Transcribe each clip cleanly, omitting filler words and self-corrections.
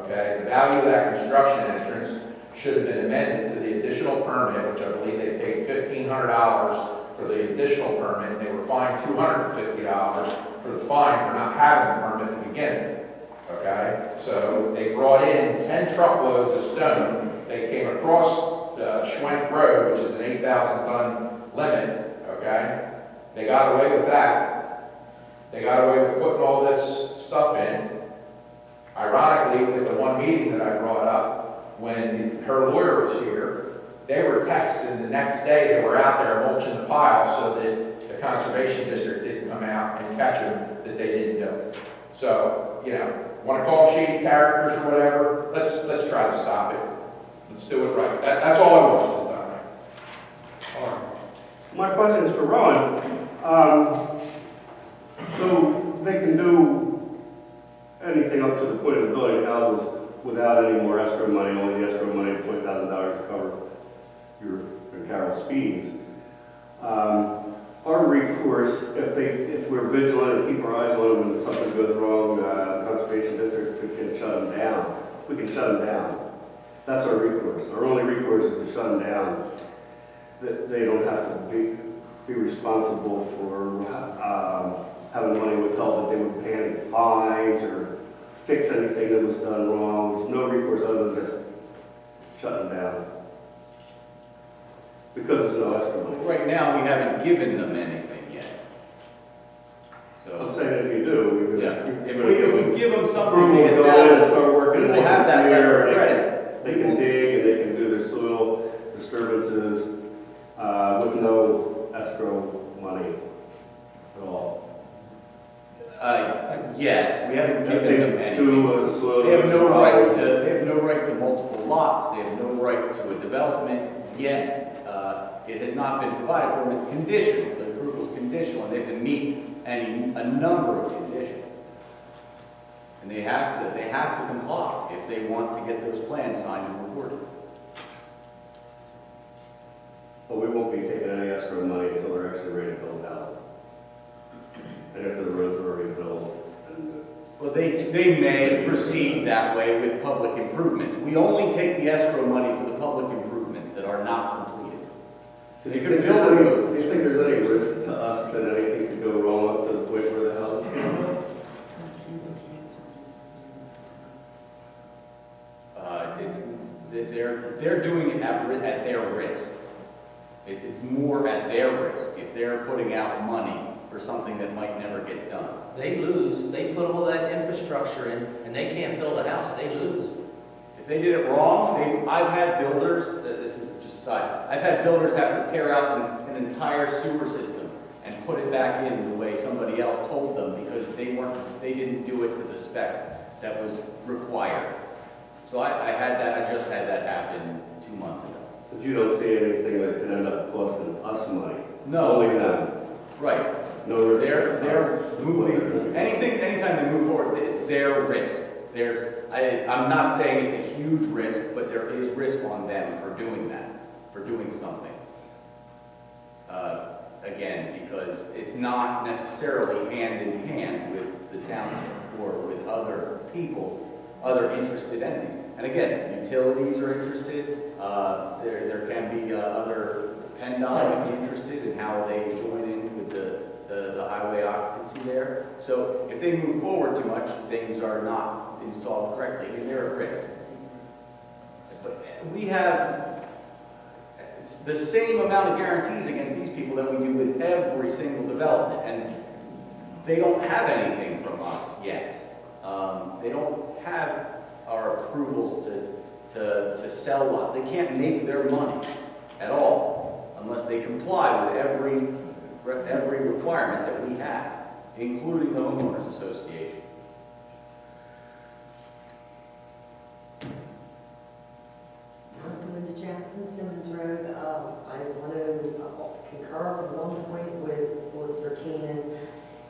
okay? The value of that construction entrance should have been amended to the additional permit, which I believe they paid $1,500 for the additional permit, and they were fined $250 for the fine for not having the permit to begin with, okay? So they brought in 10 truckloads of stone. They came across Schwenk Road, which is an 8,000-ton limit, okay? They got away with that. They got away with putting all this stuff in. Ironically, at the one meeting that I brought up, when her lawyer was here, they were texting the next day, they were out there mulching the pile so that the conservation district didn't come out and catch them that they didn't do it. So, you know, want to call them shady characters or whatever, let's try to stop it. Let's do it right. That's all I want to done right. All right. My question is for Ron. So they can do anything up to the point of building houses without any more escrow money, only the escrow money of $20,000 to cover your Carol's fees. Our recourse, if we're vigilant and keep our eyes on them when something goes wrong, the conservation district can shut them down. We can shut them down. That's our recourse. Our only recourse is to shut them down. They don't have to be responsible for having money withheld, that they would pay any fines or fix anything that was done wrong. There's no recourse other than just shutting them down. Because there's no escrow money. Right now, we haven't given them anything yet. So I'm saying if you do, if we give them something to establish, we will have that letter of credit. They can dig and they can do their soil disturbances with no escrow money at all. Yes, we haven't given them anything. They have no right to. They have no right to multiple lots. They have no right to a development yet. It has not been provided for them. It's conditional. The approval is conditional, and they have to meet a number of conditions. And they have to comply if they want to get those plans signed and recorded. But we won't be taking any escrow money until they're actually ready to build houses. And after the roads are already built. Well, they may proceed that way with public improvements. We only take the escrow money for the public improvements that are not completed. So do you think there's any risk to us that anything could go wrong up to the point where the house they're doing it at their risk. It's more at their risk if they're putting out money for something that might never get done. They lose. They put all that infrastructure in, and they can't build a house. They lose. If they did it wrong, I've had builders. This is just a side. I've had builders have to tear out an entire sewer system and put it back in the way somebody else told them because they didn't do it to the spec that was required. So I just had that happen 2 months ago. But you don't see anything that could end up costing us money? No. Only them? Right. No risk. They're moving. Anytime they move forward, it's their risk. I'm not saying it's a huge risk, but there is risk on them for doing that, for doing something. Again, because it's not necessarily hand in hand with the township or with other people, other interested entities. And again, utilities are interested. There can be other PennDOT might be interested in how they join in with the highway occupancy there. So if they move forward too much, things are not installed correctly, and they're at risk. But we have the same amount of guarantees against these people that we do with every single development, and they don't have anything from us yet. They don't have our approvals to sell lots. They can't make their money at all unless they comply with every requirement that we have, including the homeowners association. Linda Jackson, Simmons Road. I want to concur at one point with Solicitor Keenan.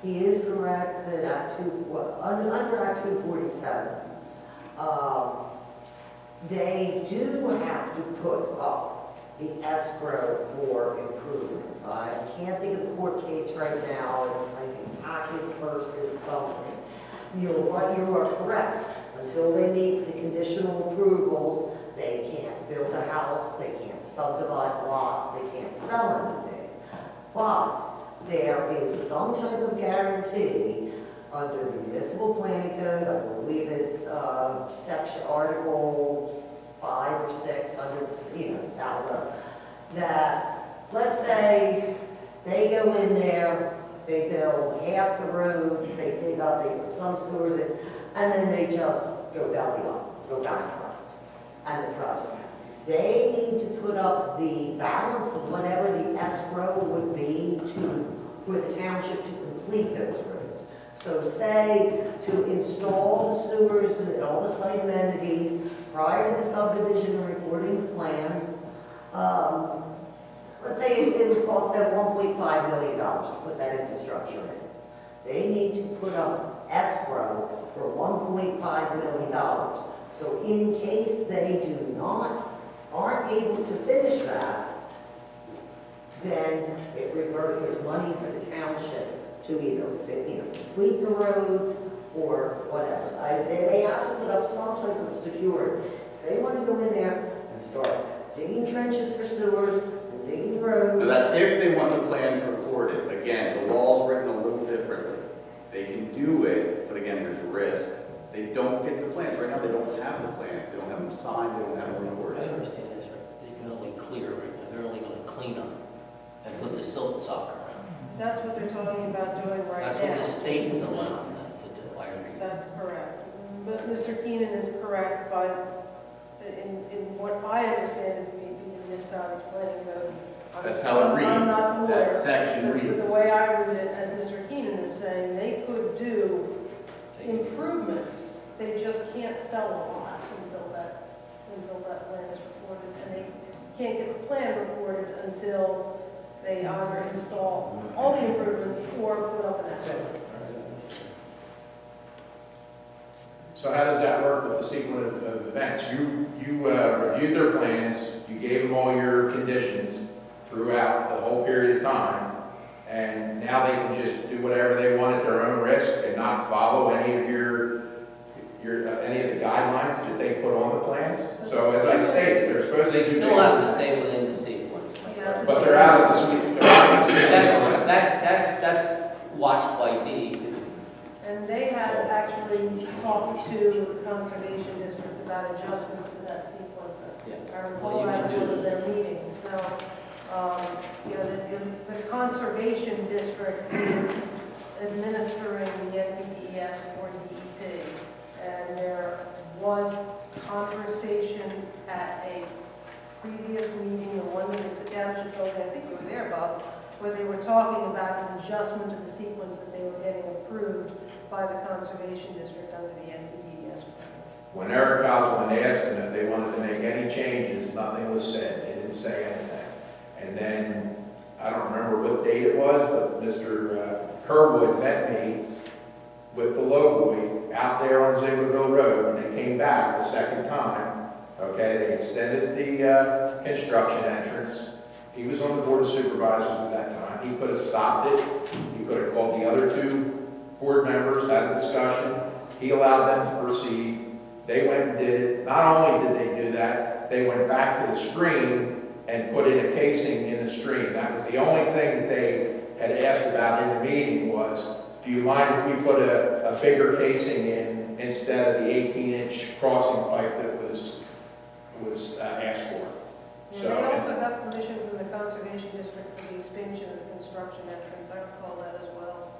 He is correct that under Act 247, they do have to put up the escrow for improvements. I can't think of the court case right now. It's like Takis versus something. You are correct. Until they meet the conditional approvals, they can't build a house, they can't subdivide lots, they can't sell anything. But there is some type of guarantee under the municipal planning code, I believe it's section Article 5 or 6 under the, SALDO, that, let's say, they go in there, they build half the roads, they dig up, they put some sewers in, and then they just go belly up, go bankrupt, and the project. They need to put up the balance of whatever the escrow would be for the township to complete those roads. So say to install the sewers and all the site amenities prior to the subdivision and recording the plans, let's say it would cost them $1.5 million to put that infrastructure in. They need to put up escrow for $1.5 million. So in case they aren't able to finish that, then there's money for the township to either complete the roads or whatever. They have to put up some type of security. If they want to go in there and start digging trenches for sewers, and digging roads. Now that's if they want the plans recorded. Again, the law's written a little differently. They can do it, but again, there's risk. They don't get the plans. Right now, they don't have the plans. They don't have them signed, they don't have them I recorded. understand this, right? They can only clear right now. They're only gonna clean up and put the silt sock around. That's what they're talking about doing right now. That's what the state is allowing them to do, I agree. That's correct. But Mr. Keenan is correct in what I understand to be the municipality's planning code. That's how it reads. I'm not a lawyer, That section but reads. the way I read it, as Mr. Keenan is saying, they could do improvements. They just can't sell a lot until that plan is recorded. And they can't get the plan recorded until they either install all the improvements or put up an escrow. So how does that work with the sequence of events? You reviewed their plans, you gave them all your conditions throughout the whole period of time, and now they can just do whatever they want at their own risk and not follow any of any of the guidelines that they put on the plans? So as I stated, they're supposed to They do still things- have to stay within the sequence. Yeah. But they're out of the suite. They're out of the suite. That's watched by DEP. And they have actually talked to the Conservation District about adjustments to that sequence. Yeah. I Well, recall you that can at one do of their meetings. So, the Conservation District is administering the NPDES for DEP. And there was conversation at a previous meeting, the one with the Township building, I think you were there, Bob, where they were talking about an adjustment to the sequence that they were getting approved by the Conservation District under the NPDES plan. When Eric Oswald asked them if they wanted to make any changes, nothing was said. They didn't say anything. And then, I don't remember what date it was, but Mr. Kerwood met me with the lowboy out there on Zieglerville Road when they came back the second time. Okay, they extended the construction entrance. He was on the Board of Supervisors at that time. He could have stopped it. He could have called the other two board members, had a discussion. He allowed them to proceed. They went and did it. Not only did they do that, they went back to the stream and put in a casing in the stream. That was the only thing that they had asked about in the meeting was, do you mind if we put a bigger casing in instead of the 18-inch crossing pipe that was asked for? And they also got permission from the Conservation District for the expansion of the construction entrance. I recall that as well.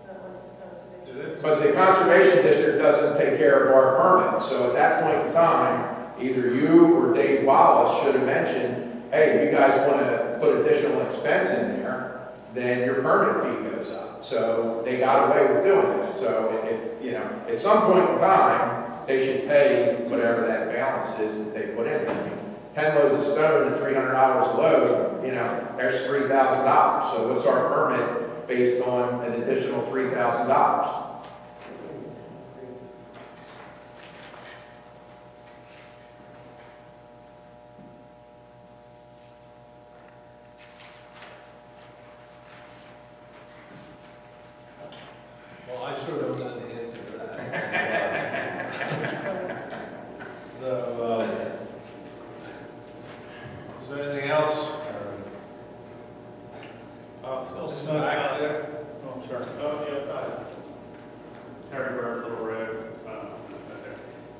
That went to the Conservation. But the Conservation District doesn't take care of our permits, so at that point in time, either you or Dave Wallace should have mentioned, hey, if you guys want to put additional expense in there, then your permit fee goes up. So they got away with doing it. So at some point in time, they should pay whatever that balance is that they put in. 10 loads of stone at $300 a load, there's $3,000. So what's our permit based on an additional $3,000? Well, I sure don't know the answer to that. So, is there anything else? Phil Just Smith, back there? oh, I'm sorry. Oh, yeah, Terry Bird, Little Road, right there.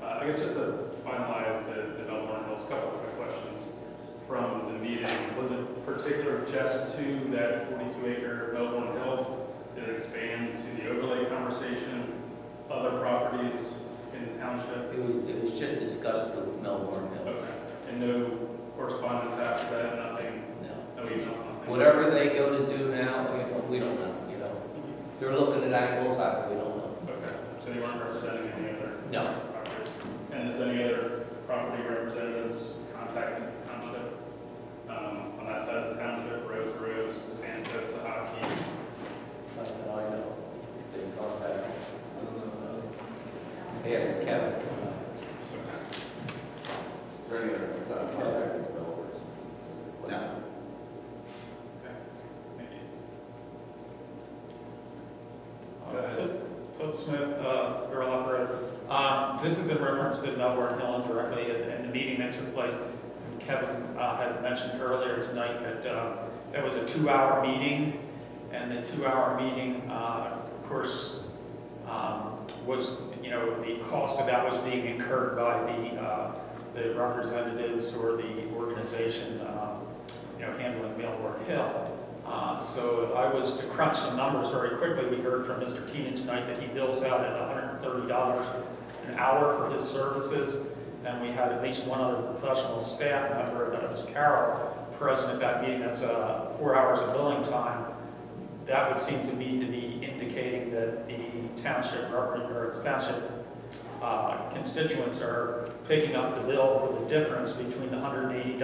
I guess just to finalize the Melbourne Hills, a couple of quick questions from the meeting. Was it particular just to that 42-acre Melbourne Hills? Did it expand to the overlay conversation, other properties in the township? It was just discussed with Melbourne Hill. Okay. And no correspondence after that, nothing, No. no emails, nothing? Whatever they go to do now, we don't know, you know. They're looking at angles, we don't know. Okay, so you weren't representing any other No. properties? And is any other property representatives contacting the township? On that side of the township, Rose, Santos, Sahaki? Not that I know. Didn't contact. Ask Kevin. Is there any other contact with developers? No. Okay, thank you. Go ahead. Phil Smith, Girl Operator. This is in reference to Melbourne Hill indirectly in the meeting that took place. Kevin had mentioned earlier tonight that there was a 2-hour meeting, and the 2-hour meeting, of course, was, you know, the cost of that was being incurred by the representatives or the organization, you know, handling Melbourne Hill. So I was to crunch some numbers very quickly. We heard from Mr. Keenan tonight that he bills out at $130 an hour for his services. And we had at least one other professional staff member, that was Carol, present at that meeting. That's 4 hours of billing time. That would seem to me to be indicating that the township constituents are picking up the bill for the difference between the $180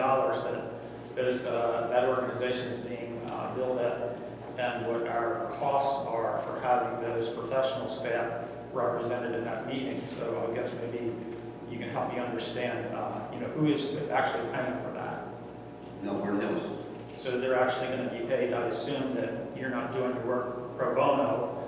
that organization is being billed at and what our costs are for having those professional staff represented in that meeting. So I guess maybe you can help me understand, you know, who is actually paying for that. Melbourne Hills. So they're actually going to be paid. I assume that you're not doing your work pro bono,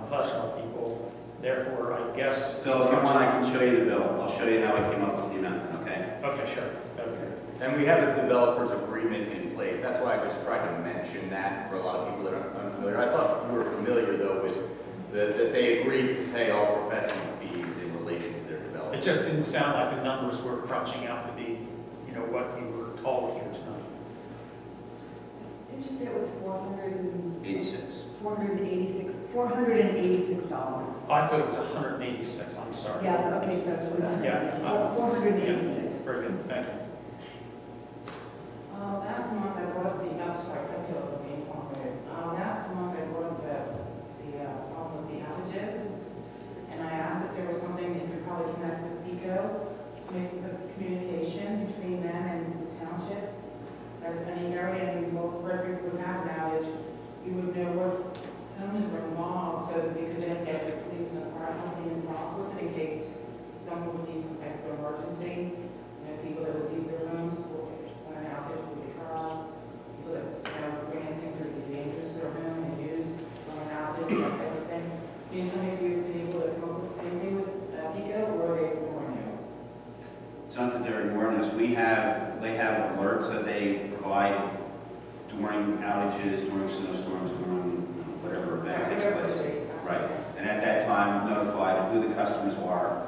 professional people. Therefore, I guess. Phil, if you want, I can show you the bill. I'll show you how I came up with the amount, okay? Okay, sure. Okay. And we have a developer's agreement in place. That's why I just tried to mention that for a lot of people that are unfamiliar. I thought you were familiar, though, with that they agreed to pay all professional fees in relation to their development. It just didn't sound like the numbers were crunching out to be, you know, what you were told here tonight. Did you say it was 86. $486? I thought it was 186, I'm sorry. Yes, okay, so it was Yeah. 486. Very good, thank you. Last month I brought the, I'm sorry, I feel for being informative. Last month I brought the problem with the outages, and I asked if there was something that could probably connect with PICO to make some communication between them and the township. That if any area, and both Frederick would have an outage, you would know what homes were involved, so that we could then get the police and the fire company involved with it in case someone would need some type of emergency. You know, people that would leave their homes when an outage would occur, people that, you know, bring in things that would be dangerous to their home and use when an outage, that type of thing. Do you know if you've been able to come up with anything with PICO, or are they ignoring you? It's not that they're ignoring us. They have alerts that they provide during outages, during snowstorms, during whatever event takes place. Right. And at that time, notified who the customers are,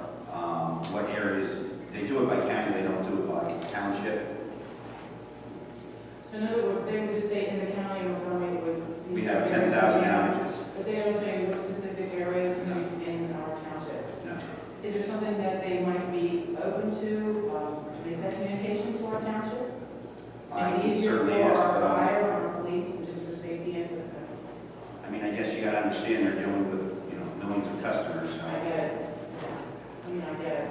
what areas. They do it by county, they don't do it by township. So in other words, they would just say in the county of Montgomery with. We have 10,000 outages. But they don't tell you what specific areas in our township. No. Is there something that they might be open to make that communication to our township? I Maybe can easier certainly for ask, our but fire or our police and just for safety and. I mean, I guess you gotta understand they're dealing with, millions of customers, so. I get it. I get it.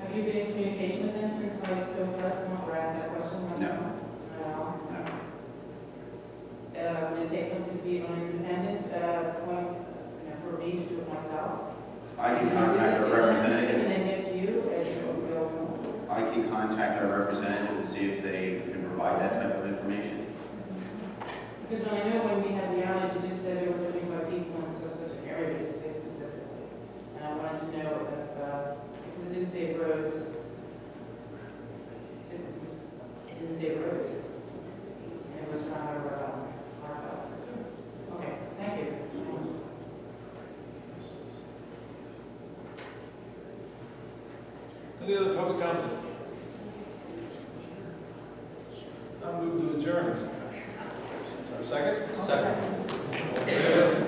Have you been in communication with them since I spoke last month or asked that question last No. month? No. Would it take something to be an independent point, for me to do it myself? I can contact our representative. And then get to you as you will. I can contact our representative and see if they can provide that type of information. Because when I know when we had the outage, it just said there were 75 people in such an area, it didn't say specifically. And I wanted to know if Any other public comment? I'll move to adjourn. Second? Second.